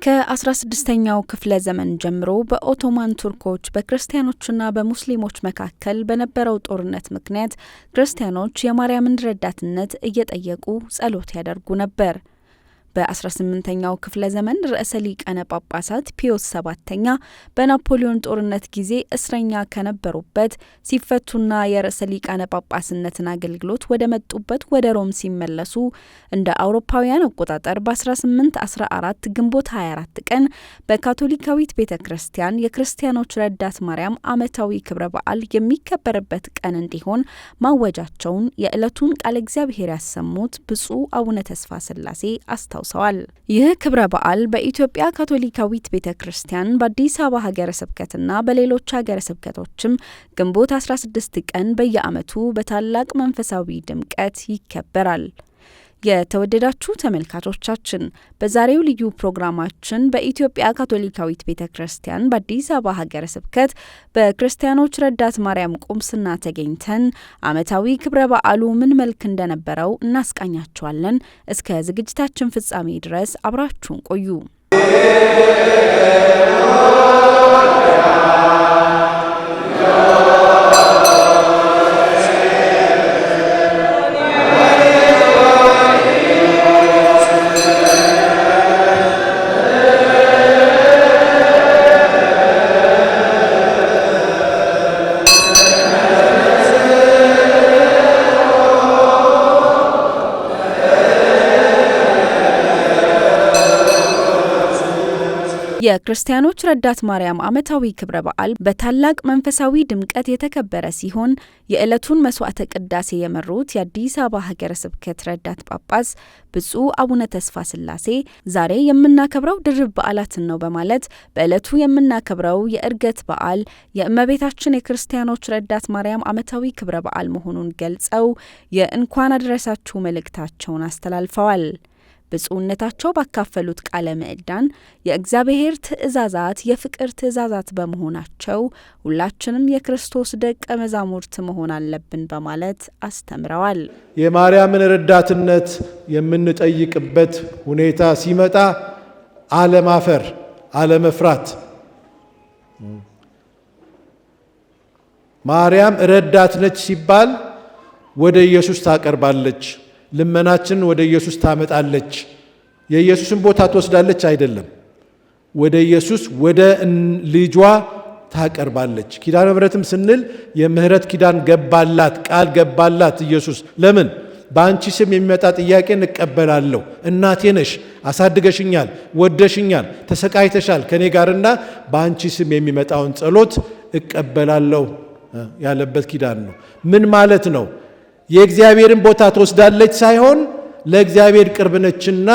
ከ16ኛው ክፍለ ዘመን ጀምሮ በኦቶማን ቱርኮች በክርስቲያኖችና በሙስሊሞች መካከል በነበረው ጦርነት ምክንያት ክርስቲያኖች የማርያምን ረዳትነት እየጠየቁ ጸሎት ያደርጉ ነበር። በ18ኛው ክፍለ ዘመን ርዕሰ ሊቃነ ጳጳሳት ፒዮስ 7ኛ በናፖሊዮን ጦርነት ጊዜ እስረኛ ከነበሩበት ሲፈቱና የርዕሰ ሊቃነ ጳጳስነትን አገልግሎት ወደ መጡበት ወደ ሮም ሲመለሱ እንደ አውሮፓውያን አቆጣጠር በ1814 ግንቦት 24 ቀን በካቶሊካዊት ቤተክርስቲያን የክርስቲያኖች ረዳት ማርያም ዓመታዊ ክብረ በዓል የሚከበርበት ቀን እንዲሆን ማወጃቸውን የዕለቱን ቃለ እግዚአብሔር ያሰሙት ብፁዕ አቡነ ተስፋ ሥላሴ አስታውሰዋል። ይህ ክብረ በዓል በኢትዮጵያ ካቶሊካዊት ቤተክርስቲያን በአዲስ አበባ ሀገረ ስብከትና በሌሎች ሀገረ ስብከቶችም ግንቦት 16 ቀን በየዓመቱ በታላቅ መንፈሳዊ ድምቀት ይከበራል። የተወደዳችሁ ተመልካቾቻችን በዛሬው ልዩ ፕሮግራማችን በኢትዮጵያ ካቶሊካዊት ቤተክርስቲያን በአዲስ አበባ ሀገረ ስብከት በክርስቲያኖች ረዳት ማርያም ቁምስና ተገኝተን ዓመታዊ ክብረ በዓሉ ምን መልክ እንደነበረው እናስቃኛችኋለን። እስከ ዝግጅታችን ፍጻሜ ድረስ አብራችሁን ቆዩ። የክርስቲያኖች ረዳት ማርያም ዓመታዊ ክብረ በዓል በታላቅ መንፈሳዊ ድምቀት የተከበረ ሲሆን የዕለቱን መስዋዕተ ቅዳሴ የመሩት የአዲስ አበባ ሀገረ ስብከት ረዳት ጳጳስ ብፁዕ አቡነ ተስፋ ሥላሴ ዛሬ የምናከብረው ድርብ በዓላትን ነው በማለት በዕለቱ የምናከብረው የዕርገት በዓል የእመቤታችን የክርስቲያኖች ረዳት ማርያም ዓመታዊ ክብረ በዓል መሆኑን ገልጸው የእንኳን አደረሳችሁ መልእክታቸውን አስተላልፈዋል። ብፁዕነታቸው ባካፈሉት ቃለ ምዕዳን የእግዚአብሔር ትእዛዛት የፍቅር ትእዛዛት በመሆናቸው ሁላችንም የክርስቶስ ደቀ መዛሙርት መሆን አለብን በማለት አስተምረዋል። የማርያምን ረዳትነት የምንጠይቅበት ሁኔታ ሲመጣ አለማፈር፣ አለመፍራት። ማርያም ረዳት ነች ሲባል ወደ ኢየሱስ ታቀርባለች። ልመናችን ወደ ኢየሱስ ታመጣለች። የኢየሱስን ቦታ ትወስዳለች አይደለም፣ ወደ ኢየሱስ ወደ ልጇ ታቀርባለች። ኪዳነ ምሕረትም ስንል የምህረት ኪዳን ገባላት፣ ቃል ገባላት ኢየሱስ። ለምን? በአንቺ ስም የሚመጣ ጥያቄ እንቀበላለሁ። እናቴ ነሽ፣ አሳድገሽኛል፣ ወደሽኛል፣ ተሰቃይተሻል ከኔ ጋርና በአንቺ ስም የሚመጣውን ጸሎት እቀበላለሁ ያለበት ኪዳን ነው። ምን ማለት ነው? የእግዚአብሔርን ቦታ ትወስዳለች ሳይሆን ለእግዚአብሔር ቅርብ ነችና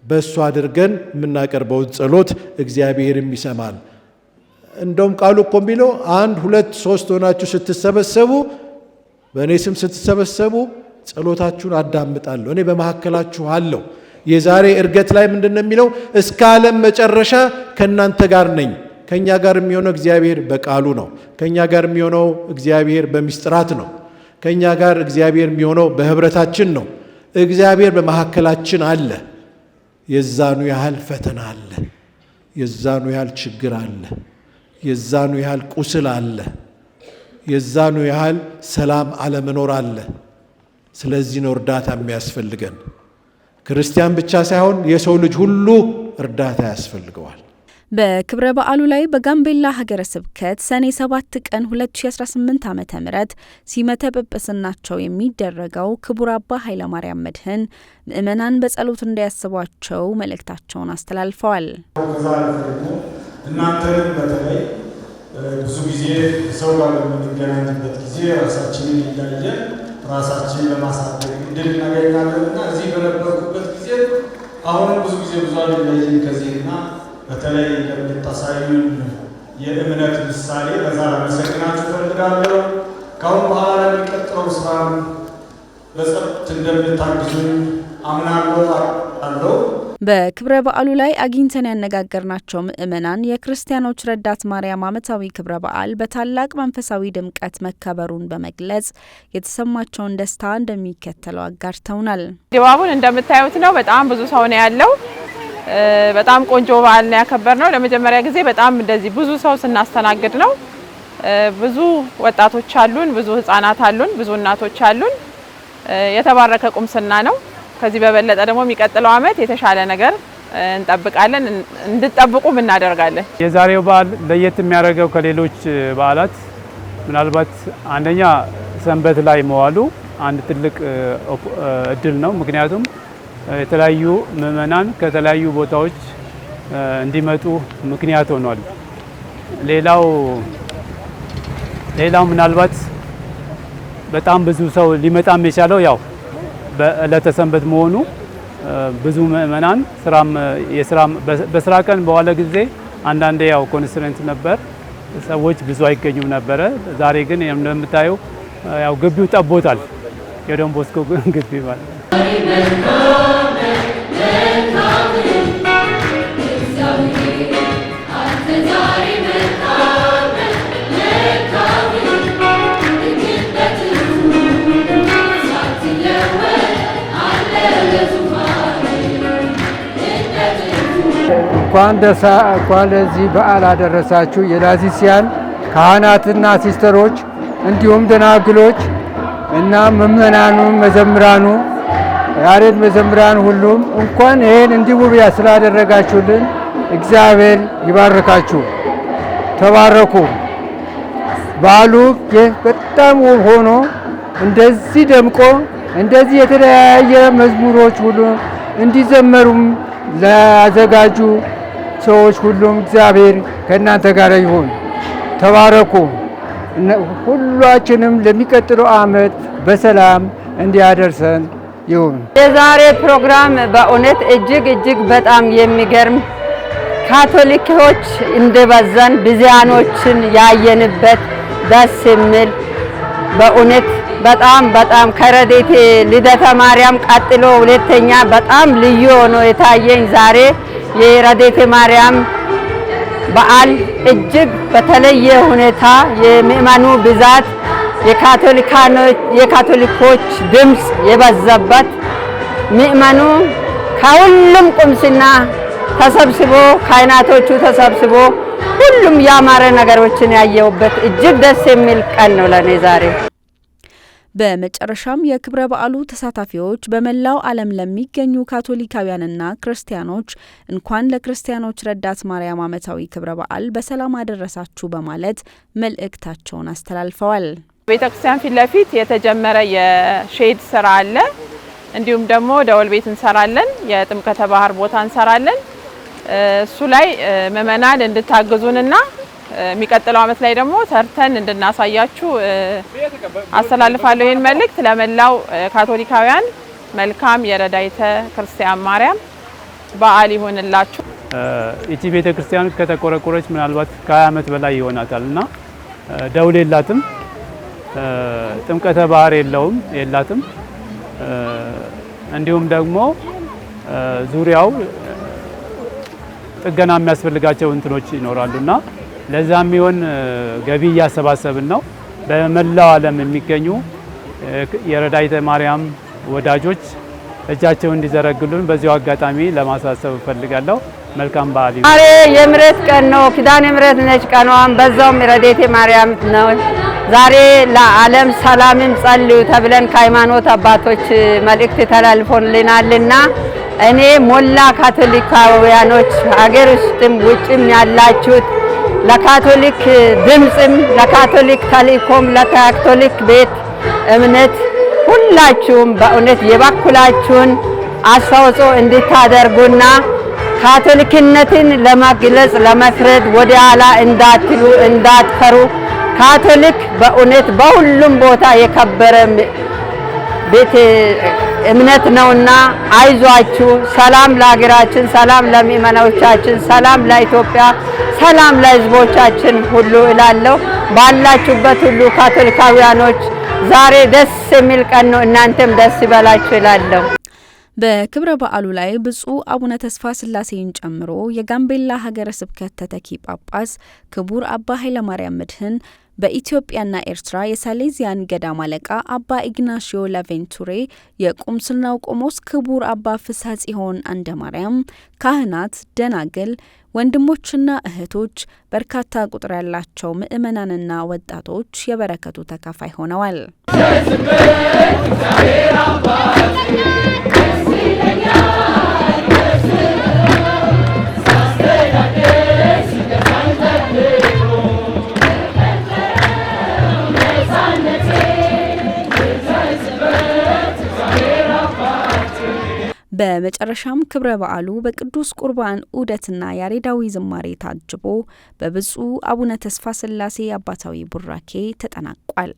በእሱ አድርገን የምናቀርበውን ጸሎት እግዚአብሔርም ይሰማል። እንደውም ቃሉ እኮ የሚለው 1 2 3 ሆናችሁ ስትሰበሰቡ፣ በእኔ ስም ስትሰበሰቡ ጸሎታችሁን አዳምጣለሁ፣ እኔ በመካከላችሁ አለሁ። የዛሬ ዕርገት ላይ ምንድን ነው የሚለው? እስከ ዓለም መጨረሻ ከእናንተ ጋር ነኝ። ከእኛ ጋር የሚሆነው እግዚአብሔር በቃሉ ነው። ከእኛ ጋር የሚሆነው እግዚአብሔር በሚስጥራት ነው። ከኛ ጋር እግዚአብሔር የሚሆነው በህብረታችን ነው። እግዚአብሔር በመካከላችን አለ። የዛኑ ያህል ፈተና አለ፣ የዛኑ ያህል ችግር አለ፣ የዛኑ ያህል ቁስል አለ፣ የዛኑ ያህል ሰላም አለመኖር አለ። ስለዚህ ነው እርዳታ የሚያስፈልገን። ክርስቲያን ብቻ ሳይሆን የሰው ልጅ ሁሉ እርዳታ ያስፈልገዋል። በክብረ በዓሉ ላይ በጋምቤላ ሀገረ ስብከት ሰኔ 7 ቀን 2018 ዓ.ም ሲመተ ጵጵስናቸው የሚደረገው ክቡር አባ ኃይለ ማርያም መድህን ምእመናን በጸሎት እንዲያስቧቸው መልእክታቸውን አስተላልፈዋል። እናንተንም በተለይ ብዙ ጊዜ ሰው ጋር በምንገናኝበት ጊዜ ራሳችንን እያየን ራሳችንን ለማሳደግ እድል እናገኛለንና እዚህ በነበርኩበት ጊዜ አሁን ብዙ ጊዜ ብዙ አይለይም ከዚህና በተለይ ለምታሳዩን የእምነት ምሳሌ በዛ ለመሰግናችሁ ፈልጋለሁ። ካሁን በኋላ ለሚቀጥለው ስራም በጸሎት እንደምታግዙኝ አምናለሁ። በክብረ በዓሉ ላይ አግኝተን ያነጋገርናቸው ምእመናን የክርስቲያኖች ረዳት ማርያም ዓመታዊ ክብረ በዓል በታላቅ መንፈሳዊ ድምቀት መከበሩን በመግለጽ የተሰማቸውን ደስታ እንደሚከተለው አጋርተውናል። ድባቡን እንደምታዩት ነው። በጣም ብዙ ሰው ነው ያለው። በጣም ቆንጆ በዓል ነው ያከበርነው። ለመጀመሪያ ጊዜ በጣም እንደዚህ ብዙ ሰው ስናስተናግድ ነው። ብዙ ወጣቶች አሉን፣ ብዙ ህፃናት አሉን፣ ብዙ እናቶች አሉን። የተባረከ ቁምስና ነው። ከዚህ በበለጠ ደግሞ የሚቀጥለው ዓመት የተሻለ ነገር እንጠብቃለን፣ እንድትጠብቁም እናደርጋለን። የዛሬው በዓል ለየት የሚያደርገው ከሌሎች በዓላት ምናልባት አንደኛ ሰንበት ላይ መዋሉ አንድ ትልቅ እድል ነው። ምክንያቱም የተለያዩ ምእመናን ከተለያዩ ቦታዎች እንዲመጡ ምክንያት ሆኗል። ሌላው ምናልባት በጣም ብዙ ሰው ሊመጣም የቻለው ያው በዕለተ ሰንበት መሆኑ ብዙ ምእመናን በስራ ቀን በኋላ ጊዜ አንዳንዴ ያው ኮንስትሬንት ነበር፣ ሰዎች ብዙ አይገኙም ነበረ። ዛሬ ግን እንደምታየው ያው ግቢው ጠቦታል። የዶን ቦስኮ ግቢ ማለት ነው። እንኳን ለዚህ በዓል አደረሳችሁ። የላዚሲያን ካህናትና ሲስተሮች እንዲሁም ደናግሎች እና ምእመናኑ፣ መዘምራኑ፣ ያሬድ መዘምራን ሁሉም እንኳን ይሄን እንዲህ ውብ ስላደረጋችሁልን እግዚአብሔር ይባርካችሁ። ተባረኩ። በዓሉ በጣም ውብ ሆኖ እንደዚህ ደምቆ እንደዚህ የተለያየ መዝሙሮች ሁሉ እንዲዘመሩም ለአዘጋጁ ሰዎች ሁሉም እግዚአብሔር ከእናንተ ጋር ይሁን። ተባረኩ። ሁላችንም ለሚቀጥለው ዓመት በሰላም እንዲያደርሰን ይሁን። የዛሬ ፕሮግራም በእውነት እጅግ በጣም የሚገርም ካቶሊኮች እንደበዛን ብዙያኖችን ያየንበት ደስ የሚል በእውነት በጣም ከረዴቴ ልደተ ማርያም ቀጥሎ ሁለተኛ በጣም ልዩ ሆኖ የታየኝ ዛሬ የረዴቴ ማርያም በዓል እጅግ በተለየ ሁኔታ የምእመኑ ብዛት የካቶሊኮች ድምፅ የበዛበት ምእመኑ ከሁሉም ቁምስና ተሰብስቦ ካህናቶቹ ተሰብስቦ ሁሉም ያማረ ነገሮችን ያየውበት እጅግ ደስ የሚል ቀን ነው ለኔ ዛሬ። በመጨረሻም የክብረ በዓሉ ተሳታፊዎች በመላው ዓለም ለሚገኙ ካቶሊካውያንና ክርስቲያኖች እንኳን ለክርስቲያኖች ረዳት ማርያም ዓመታዊ ክብረ በዓል በሰላም አደረሳችሁ በማለት መልእክታቸውን አስተላልፈዋል። ቤተክርስቲያን ፊት ለፊት የተጀመረ የሼድ ስራ አለ። እንዲሁም ደግሞ ደወል ቤት እንሰራለን፣ የጥምቀተ ባህር ቦታ እንሰራለን። እሱ ላይ ምእመናን እንድታግዙንና የሚቀጥለው ዓመት ላይ ደግሞ ሰርተን እንድናሳያችሁ አስተላልፋለሁ። ይህን መልእክት ለመላው ካቶሊካውያን መልካም የረዳይተ ክርስቲያን ማርያም በዓል ይሁንላችሁ። እቺ ቤተክርስቲያን ከተቆረቆረች ምናልባት ከ20 ዓመት በላይ ይሆናታልና ደውል የላትም፣ ጥምቀተ ባህር የላትም። እንዲሁም ደግሞ ዙሪያው ጥገና የሚያስፈልጋቸው እንትኖች ይኖራሉና ለዛ የሚሆን ገቢ እያሰባሰብን ነው። በመላው ዓለም የሚገኙ የረዳይተ ማርያም ወዳጆች እጃቸውን እንዲዘረግሉን በዚሁ አጋጣሚ ለማሳሰብ እፈልጋለሁ። መልካም በዓል። ዛሬ የምሕረት ቀን ነው። ኪዳነ ምሕረት ነች ቀኗም፣ በዛውም ረዳይተ ማርያም ነው። ዛሬ ለዓለም ሰላምም ጸልዩ ተብለን ከሃይማኖት አባቶች መልእክት ተላልፎልናልና እኔ ሞላ ካቶሊካውያኖች ሀገር ውስጥም ውጭም ያላችሁት ለካቶሊክ ድምጽም ለካቶሊክ ተልእኮም ለካቶሊክ ቤት እምነት ሁላችሁም በእውነት የበኩላችሁን አስተዋጽኦ እንድታደርጉና ካቶሊክነትን ለመግለጽ ለመፍረድ ወደ ኋላ እንዳትሉ እንዳትፈሩ። ካቶሊክ በእውነት በሁሉም ቦታ የከበረ ቤት እምነት ነውና አይዟችሁ። ሰላም ለሀገራችን፣ ሰላም ለምእመናኖቻችን፣ ሰላም ለኢትዮጵያ፣ ሰላም ለሕዝቦቻችን ሁሉ እላለሁ። ባላችሁበት ሁሉ ካቶሊካውያኖች ዛሬ ደስ የሚል ቀን ነው። እናንተም ደስ ይበላችሁ እላለሁ። በክብረ በዓሉ ላይ ብፁዕ አቡነ ተስፋ ስላሴን ጨምሮ የጋምቤላ ሀገረ ስብከት ተተኪ ጳጳስ ክቡር አባ ኃይለማርያም መድህን፣ በኢትዮጵያና ኤርትራ የሳሌዚያን ገዳም አለቃ አባ ኢግናሽዮ ላቬንቱሬ፣ የቁምስናው ቆሞስ ክቡር አባ ፍስሐ ጽዮን አንደ ማርያም፣ ካህናት፣ ደናግል፣ ወንድሞችና እህቶች፣ በርካታ ቁጥር ያላቸው ምእመናንና ወጣቶች የበረከቱ ተካፋይ ሆነዋል። በመጨረሻም ክብረ በዓሉ በቅዱስ ቁርባን ዑደትና ያሬዳዊ ዝማሬ ታጅቦ በብፁዕ አቡነ ተስፋ ስላሴ አባታዊ ቡራኬ ተጠናቋል።